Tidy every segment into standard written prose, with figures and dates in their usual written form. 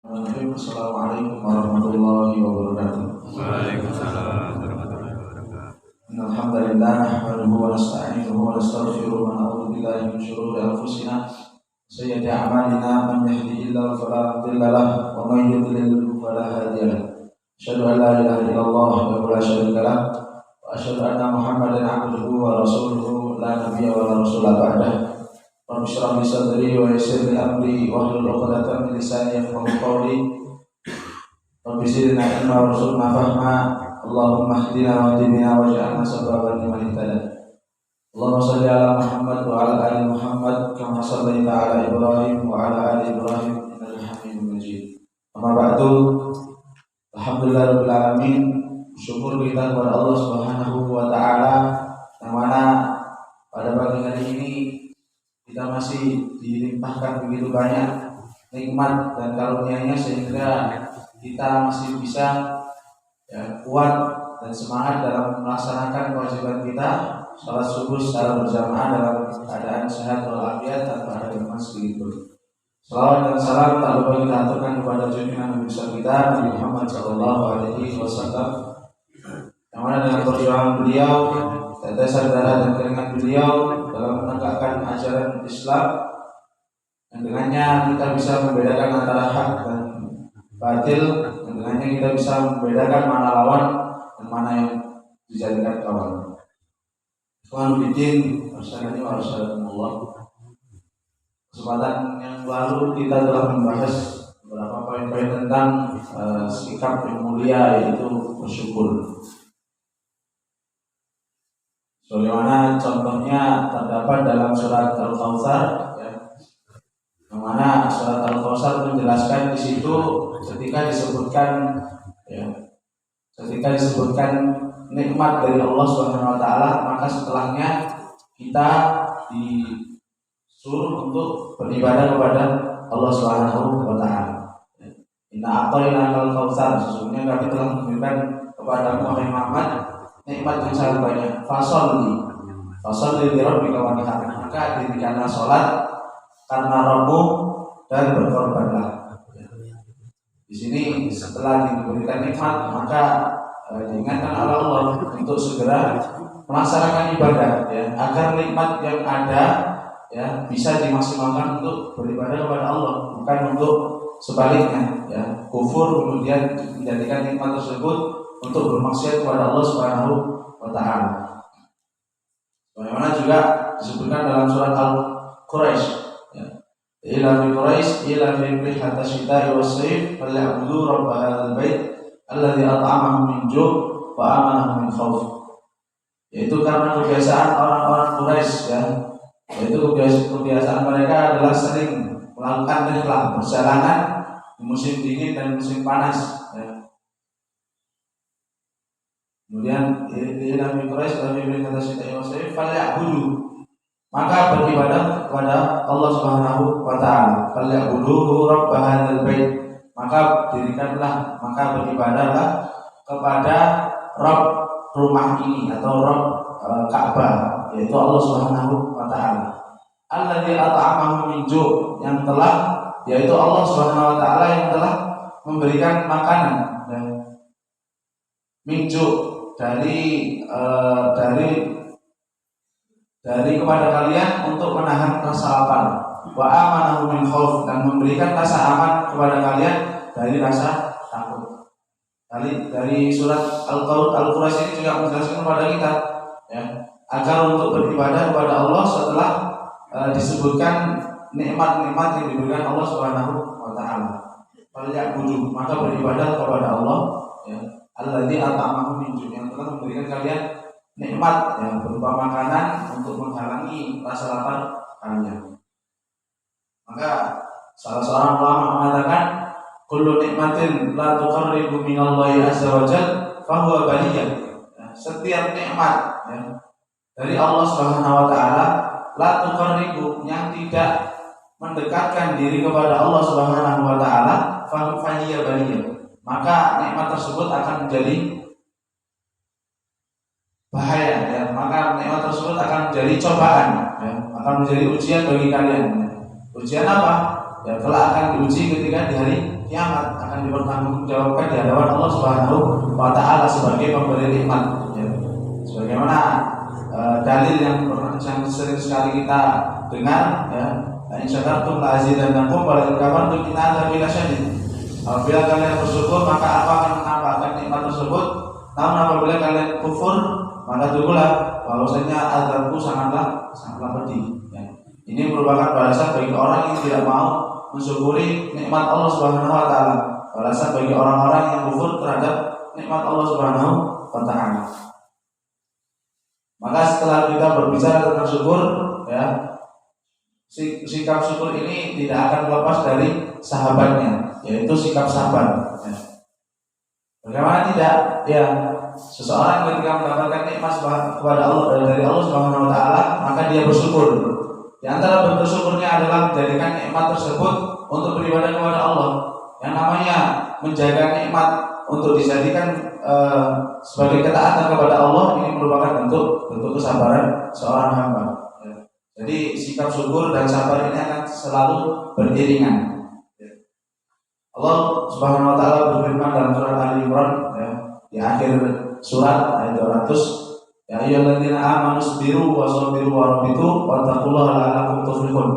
Assalamualaikum warahmatullahi wabarakatuh. Waalaikumsalam warahmatullahi wabarakatuh. Alhamdulillah nahmaduhu wa nasta'inuhu wa nastaghfiruh wa na'udzu billahi min shururi anfusina sayyiati a'malina man yahdihillahu fala mudilla lahu wa man yudlil fala hadiya lahu. Asyhadu an la ilaha illallah wa la syarika lahu wa asyhadu anna Muhammadan 'abduhu wa rasuluhu la nabiyya wa la rasula ba'dahu. Rabbi shrah li sadri wa yassir li amri wahlul 'uqdatam min lisani yafqahu qawli. Rabbi zidna ilma warzuqna fahma. Allahumma hdina wa hdina waj'alna sababan liman ihtada. Allahumma shalli ala Muhammad wa ala ali Muhammad kama shallaita ala Ibrahim wa ala ali Ibrahim innaka Hamidum Majid. Amma ba'du. Alhamdulillahirabbil alamin. Syukur kita kepada Allah Subhanahu wa taala yang mana pada pagi hari ini kita masih dilimpahkan begitu banyak nikmat dan karunia-Nya sehingga kita masih bisa kuat dan semangat dalam melaksanakan kewajiban kita salat subuh secara berjamaah dalam keadaan sehat walafiat tanpa ada gangguan sedikit pun. Salawat dan salam tak lupa kita aturkan kepada junjungan Nabi besar kita Nabi Muhammad SAW, yang mana dengan perjuangan beliau, tetesan darah dan keringat beliau dalam menegakkan ajaran Islam, dan dengannya kita bisa membedakan antara hak dan batil, dan dengannya kita bisa membedakan mana lawan dan mana yang dijadikan kawan. Ikhwanuddin, wassalamualaikum. Kesempatan yang lalu kita telah membahas beberapa poin-poin tentang sikap yang mulia, yaitu bersyukur. Sebagaimana contohnya terdapat dalam surat Al-Kautsar, yang mana surat Al-Kautsar menjelaskan di situ ketika disebutkan nikmat dari Allah Subhanahu wa taala, maka setelahnya kita disuruh untuk beribadah kepada Allah Subhanahu wa taala. Inna a'tainakal kautsar, sesungguhnya kami telah memberikan kepada Muhammad Muhammad nikmat yang sangat banyak. Fasholli li rabbika wanhar, maka dirikanlah salat karena Rabbmu dan berkorbanlah. Di sini setelah diberikan nikmat, maka diingatkan oleh Allah untuk segera melaksanakan ibadah, agar nikmat yang ada bisa dimaksimalkan untuk beribadah kepada Allah, bukan untuk sebaliknya kufur kemudian menjadikan nikmat tersebut untuk bermaksiat kepada Allah Subhanahu wa taala. Bagaimana juga disebutkan dalam surat Al-Quraisy, ila fi Quraisy ila fi rihlati syita'i was-sayf falyabudu rabb hadzal bait alladzi at'amahum min ju' wa amanahum min khauf. Yaitu karena kebiasaan orang-orang Quraisy, yaitu kebiasaan mereka adalah sering melakukan rihlah, perjalanan di musim dingin dan musim panas. Kemudian ila fi Quraisy ila fi rihlati syita'i was-sayf falyabudu, maka beribadah kepada Allah Subhanahu wa taala. Falyabudu rabb hadzal bait, maka beribadahlah kepada Rabb rumah ini atau Rabb Ka'bah, yaitu Allah Subhanahu wa taala. Alladzi at'amahum min ju', yang telah, yaitu Allah Subhanahu wa taala yang telah memberikan makanan min ju', dari kepada kalian untuk menahan rasa lapar, wa amanahum min khauf, dan memberikan rasa aman kepada kalian dari rasa takut. Dari surat Al-Quraisy ini juga menjelaskan kepada kita agar untuk beribadah kepada Allah setelah disebutkan nikmat-nikmat yang diberikan Allah Subhanahu wa taala. Falyabudu, maka beribadah kepada Allah alladzi at'amahum min ju', yang telah memberikan kalian nikmat yang berupa makanan untuk menghalangi rasa lapar kalian. Maka salah seorang ulama mengatakan, kullu nikmatin la tuqarribu minallahi azza wa jalla fa huwa baliyah. Setiap nikmat dari Allah Subhanahu wa taala, la tuqarribu, yang tidak mendekatkan diri kepada Allah Subhanahu wa taala, fa hiya baliyah, maka nikmat tersebut akan menjadi bahaya, maka nikmat tersebut akan menjadi cobaan, akan menjadi ujian bagi kalian. Ujian apa? Kelak akan diuji ketika di hari kiamat akan dipertanggungjawabkan di hadapan Allah Subhanahu wa taala sebagai pemberi nikmat ya. Sebagaimana dalil yang sering sekali kita dengar ya, in syakartum la azidannakum wa la in kafartum inna adzabi lasyadid. Apabila kalian bersyukur maka aku akan menambahkan nikmat tersebut, namun apabila kalian kufur maka tunggulah bahwasanya azabku sangatlah pedih ya. Ini merupakan balasan bagi orang yang tidak mau mensyukuri nikmat Allah Subhanahu wa taala, balasan bagi orang-orang yang kufur terhadap nikmat Allah Subhanahu wa taala. Maka setelah kita berbicara tentang syukur ya, sikap syukur ini tidak akan lepas dari sahabatnya, yaitu sikap sabar ya. Bagaimana tidak ya, seseorang ketika mendapatkan nikmat kepada Allah dari Allah Subhanahu wa taala, maka dia bersyukur. Di antara bentuk syukurnya adalah menjadikan nikmat tersebut untuk beribadah kepada Allah. Yang namanya menjaga nikmat untuk dijadikan sebagai ketaatan kepada Allah, ini merupakan bentuk kesabaran seorang hamba. Jadi sikap syukur dan sabar ini akan selalu beriringan. Allah Subhanahu wa taala berfirman dalam surat Ali Imran ya, di akhir surat ayat 200, ya ayyuhalladzina amanu sabiru wa sabiru wa rabitu wattaqullaha la'allakum tuflihun.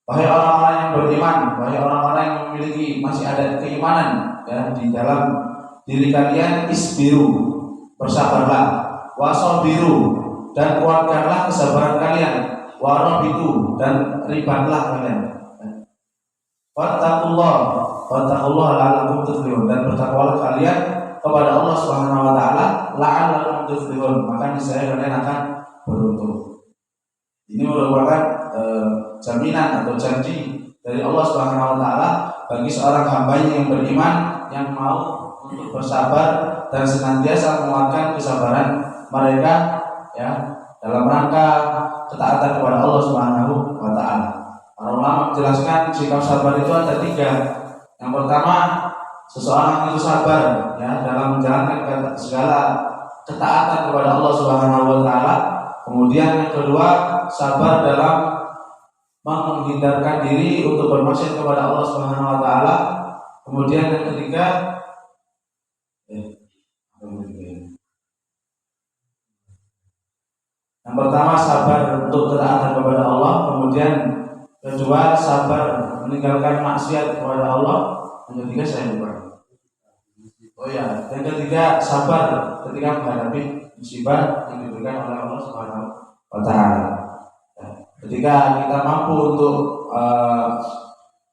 Wahai orang-orang yang beriman, wahai orang-orang yang memiliki masih ada keimanan ya di dalam diri kalian, isbiru, bersabarlah, wasabiru, dan kuatkanlah kesabaran kalian, warabitu, dan ribatlah kalian. Wattaqullaha la'allakum tuflihun, dan bertakwalah kalian kepada Allah Subhanahu wa taala, la'allakum tuflihun, maka niscaya kalian akan beruntung. Ini merupakan jaminan atau janji dari Allah Subhanahu wa taala bagi seorang hambanya yang beriman yang mau untuk bersabar dan senantiasa menguatkan kesabaran mereka ya dalam rangka ketaatan kepada Allah Subhanahu wa taala. Para ulama menjelaskan sikap sabar itu ada 3. Yang pertama, seseorang itu sabar ya dalam menjalankan segala ketaatan kepada Allah Subhanahu wa taala. Kemudian yang kedua, sabar dalam menghindarkan diri untuk bermaksiat kepada Allah Subhanahu wa taala. Kemudian yang ketiga, yang pertama sabar untuk ketaatan kepada Allah, kemudian kedua sabar meninggalkan maksiat kepada Allah, yang ketiga saya lupa. Oh ya, yang ketiga sabar ketika menghadapi musibah yang diberikan oleh Allah Subhanahu wa taala. Ketika kita mampu untuk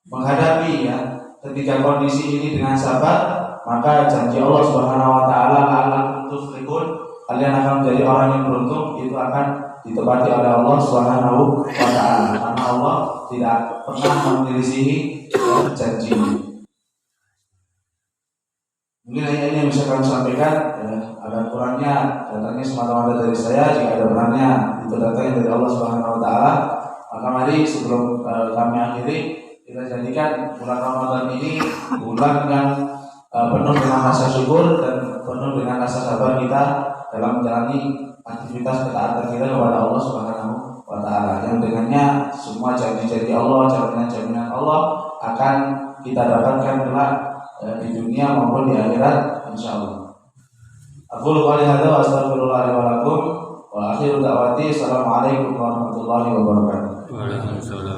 menghadapi ya ketika kondisi ini dengan sabar, maka janji Allah Subhanahu wa taala la'allakum tuflihun, kalian akan menjadi orang yang beruntung, itu akan ditepati oleh Allah Subhanahu wa taala, karena Allah tidak pernah menyelisihi janji. Mungkin hanya ini yang bisa kami sampaikan ya, ada kurangnya datangnya semata-mata dari saya, jika ada berannya itu datangnya dari Allah Subhanahu wa taala. Maka mari sebelum kami akhiri, kita jadikan bulan Ramadan ini bulan yang penuh dengan rasa syukur dan penuh dengan rasa sabar kita dalam menjalani aktivitas ketaatan kita kepada Allah Subhanahu wa taala, yang dengannya semua janji-janji Allah, jaminan-jaminan Allah akan kita dapatkan kelak di dunia maupun di akhirat insyaallah. Aqulu qouli hadza wa astaghfirullah li wa lakum wa akhiru da'wati assalamualaikum warahmatullahi wabarakatuh. Waalaikumsalam.